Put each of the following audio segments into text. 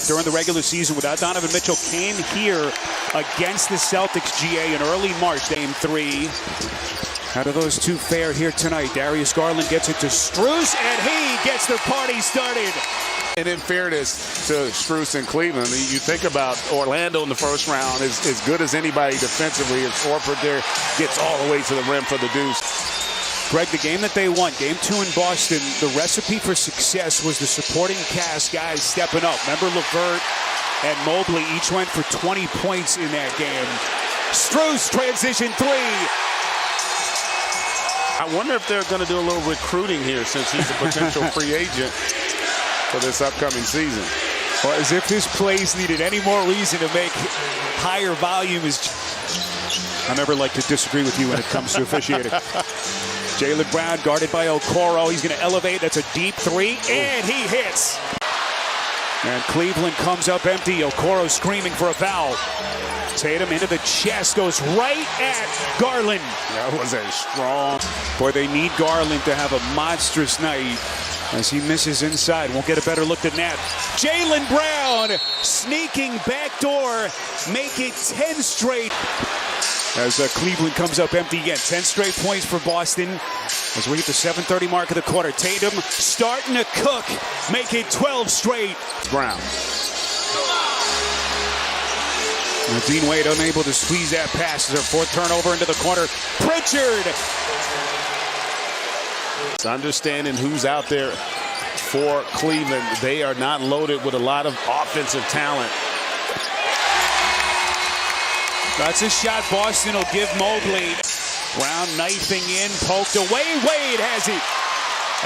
during the regular season without Donovan Mitchell came here against the Celtics, GA, in early March. Game 3. How do those two fare here tonight? Darius Garland gets it to Strus, and he gets the party started. And in fairness to Strus and Cleveland, you think about Orlando in the first round, as good as anybody defensively. As Horford there gets all the way to the rim for the deuce. Greg, the game that they won, Game 2 in Boston, the recipe for success was the supporting cast guys stepping up. Remember LeVert and Mobley each went for 20 points in that game. Strus, transition 3. I wonder if they're going to do a little recruiting here since he's a potential free agent for this upcoming season. Well, as if this place needed any more reason to make higher volume. I never like to disagree with you when it comes to officiating. Jaylen Brown guarded by Okoro. He's going to elevate. That's a deep 3, and he hits. And Cleveland comes up empty. Okoro screaming for a foul. Tatum into the chest, goes right at Garland. That was a strong. Boy, they need Garland to have a monstrous night as he misses inside. Won't get a better look than that. Jaylen Brown sneaking backdoor, make it 10 straight. As Cleveland comes up empty again. 10 straight points for Boston. As we hit the 7:30 mark of the quarter, Tatum starting to cook, make it 12 straight. Brown. Dean Wade unable to squeeze that pass. Their 4th turnover into the corner. Pritchard. It's understanding who's out there for Cleveland. They are not loaded with a lot of offensive talent. That's a shot Boston will give Mobley. Brown knifing in, poked away. Wade has it.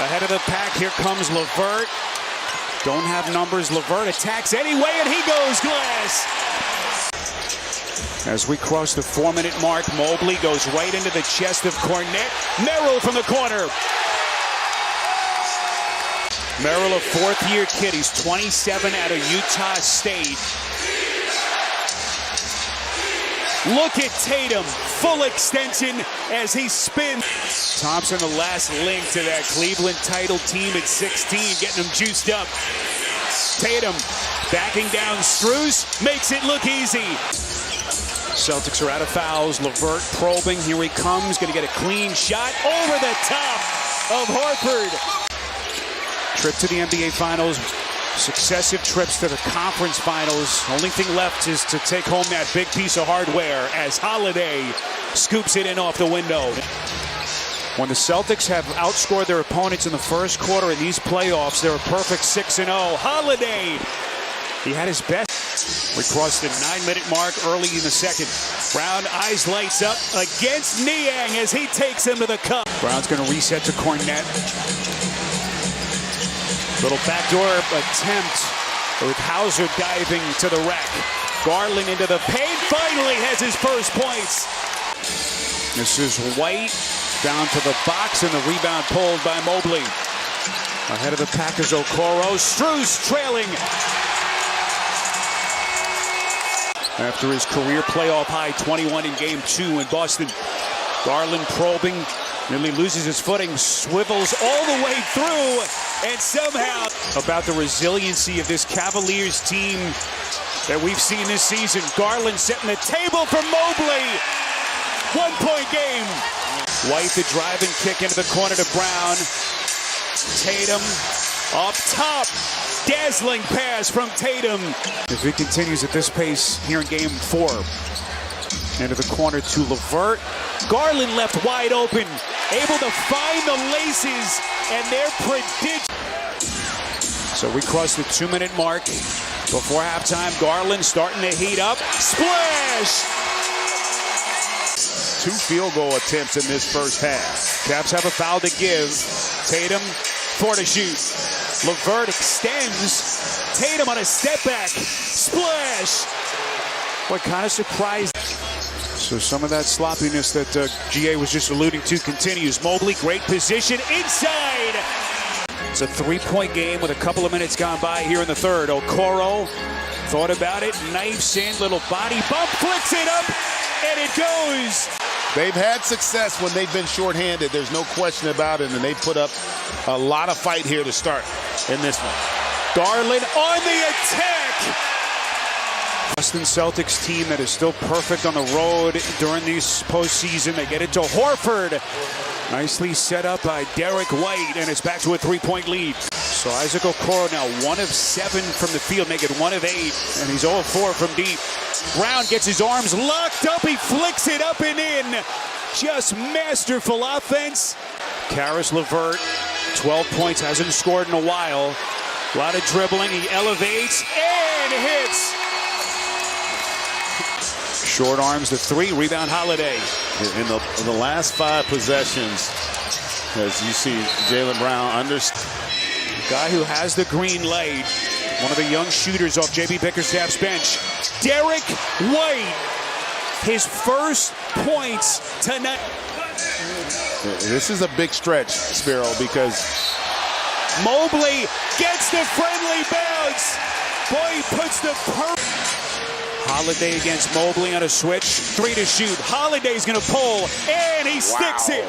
Ahead of the pack, here comes LeVert. Don't have numbers. LeVert attacks anyway, and he goes glass. As we cross the 4-minute mark, Mobley goes right into the chest of Cornette. Merrill from the corner. Merrill, a 4th-year kid. He's 27 out of Utah State. Look at Tatum, full extension as he spins. Thompson, the last link to that Cleveland title team at 16, getting him juiced up. Tatum backing down Strus, makes it look easy. Celtics are out of fouls. LeVert probing. Here he comes. Going to get a clean shot over the top of Horford. Trip to the NBA Finals. Successive trips to the conference finals. Only thing left is to take home that big piece of hardware as Holiday scoops it in off the window. When the Celtics have outscored their opponents in the first quarter in these playoffs, they're a perfect 6-0. Holiday, he had his best. We crossed the 9-minute mark early in the second. Brown, eyes lights up against Niang as he takes him to the cup. Brown's going to reset to Cornette. Little backdoor attempt with Hauser diving to the rack. Garland into the paint, finally has his first points. This is White down to the box, and the rebound pulled by Mobley. Ahead of the Packers, Okoro. Strus trailing. After his career playoff high 21 in Game 2 in Boston. Garland probing, nearly loses his footing, swivels all the way through, and somehow about the resiliency of this Cavaliers team that we've seen this season. Garland setting the table for Mobley. 1-point game. White the driving kick into the corner to Brown. Tatum up top. Dazzling pass from Tatum. If he continues at this pace here in Game 4. Into the corner to LeVert. Garland left wide open. Able to find the laces, and they're prodigious. So we cross the 2-minute mark before halftime. Garland starting to heat up. Splash! 2 field goal attempts in this first half. Cavs have a foul to give. Tatum, 4 to shoot. LeVert extends. Tatum on a step back. Splash! What kind of surprise. So some of that sloppiness that GA was just alluding to continues. Mobley, great position inside. It's a 3-point game with a couple of minutes gone by here in the third. Okoro thought about it, knifes in, little body bump, flicks it up, and it goes. They've had success when they've been shorthanded. There's no question about it, and they put up a lot of fight here to start in this one. Garland on the attack. Boston Celtics team that is still perfect on the road during this postseason. They get it to Horford. Nicely set up by Derek White, and it's back to a three-point lead. So Isaac Okoro now 1 of 7 from the field, make it 1 of 8, and he's 0 of 4 from deep. Brown gets his arms locked up. He flicks it up and in. Just masterful offense. Caris LeVert, 12 points, hasn't scored in a while. A lot of dribbling. He elevates and hits. Short arms, the 3, rebound Holiday. In the last 5 possessions, as you see Jaylen Brown Guy who has the green light. One of the young shooters off J.B. Bickerstaff's bench. Derek White. His first points tonight. This is a big stretch, Spiro, because Mobley gets the friendly bounce. Boy, he puts the Holiday against Mobley on a switch. 3 to shoot. Holiday's going to pull, and he sticks it.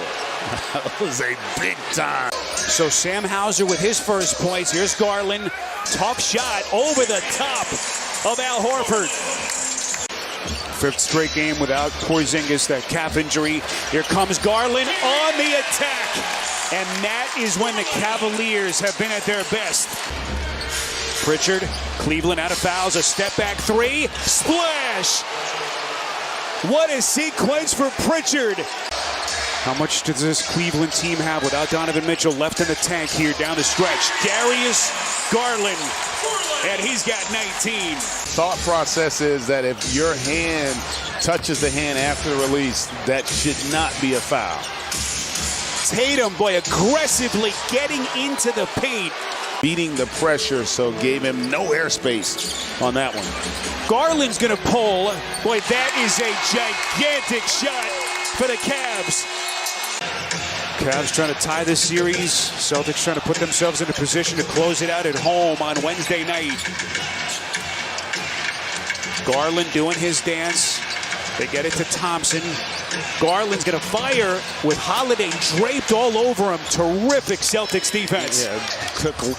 That was a big time. So Sam Hauser with his first points. Here's Garland. Tough shot over the top of Al Horford. 5th straight game without Porzingis, that calf injury. Here comes Garland on the attack. And that is when the Cavaliers have been at their best. Pritchard, Cleveland out of fouls, a step back 3, splash! What a sequence for Pritchard. How much does this Cleveland team have without Donovan Mitchell left in the tank here down the stretch? Darius Garland, and he's got 19. Thought process is that if your hand touches the hand after the release, that should not be a foul. Tatum, boy, aggressively getting into the paint. Beating the pressure, so gave him no airspace on that one. Garland's going to pull. Boy, that is a gigantic shot for the Cavs. Cavs trying to tie this series. Celtics trying to put themselves in a position to close it out at home on Wednesday night. Garland doing his dance. They get it to Thompson. Garland's going to fire with Holiday draped all over him. Terrific Celtics defense. Yeah,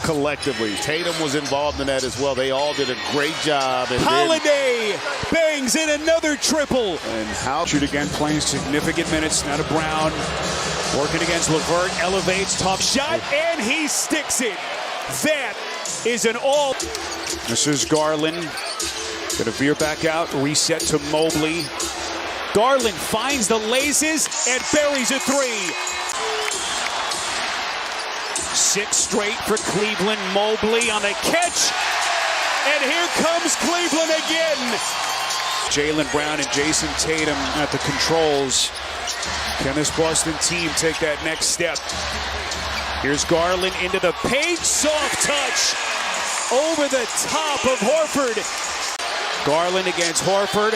collectively. Tatum was involved in that as well. They all did a great job. And Holiday bangs in another triple. And how shoot again, playing significant minutes. Now to Brown. Working against LeVert. Elevates, tough shot, and he sticks it. That is an all. This is Garland. Gonna veer back out, reset to Mobley. Garland finds the laces and buries a 3. 6 straight for Cleveland. Mobley on the catch. And here comes Cleveland again. Jaylen Brown and Jason Tatum at the controls. Can this Boston team take that next step? Here's Garland into the paint. Soft touch over the top of Horford. Garland against Horford.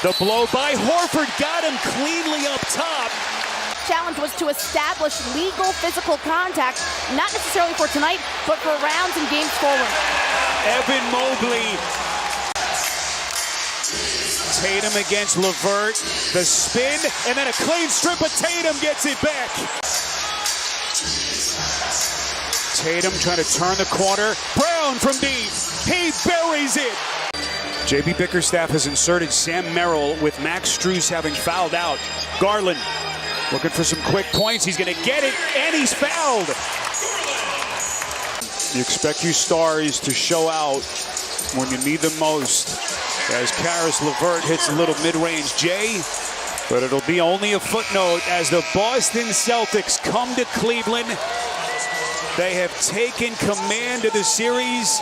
The blow by Horford got him cleanly up top. Challenge was to establish legal physical contact, not necessarily for tonight, but for rounds and games forward. Evan Mobley. Tatum against LeVert. The spin, and then a clean strip, but Tatum gets it back. Tatum trying to turn the corner. Brown from deep. He buries it. J.B. Bickerstaff has inserted Sam Merrill with Max Strus having fouled out. Garland looking for some quick points. He's going to get it, and he's fouled. You expect your stars to show out when you need them most. As Caris LeVert hits a little mid-range J, but it'll be only a footnote as the Boston Celtics come to Cleveland. They have taken command of the series.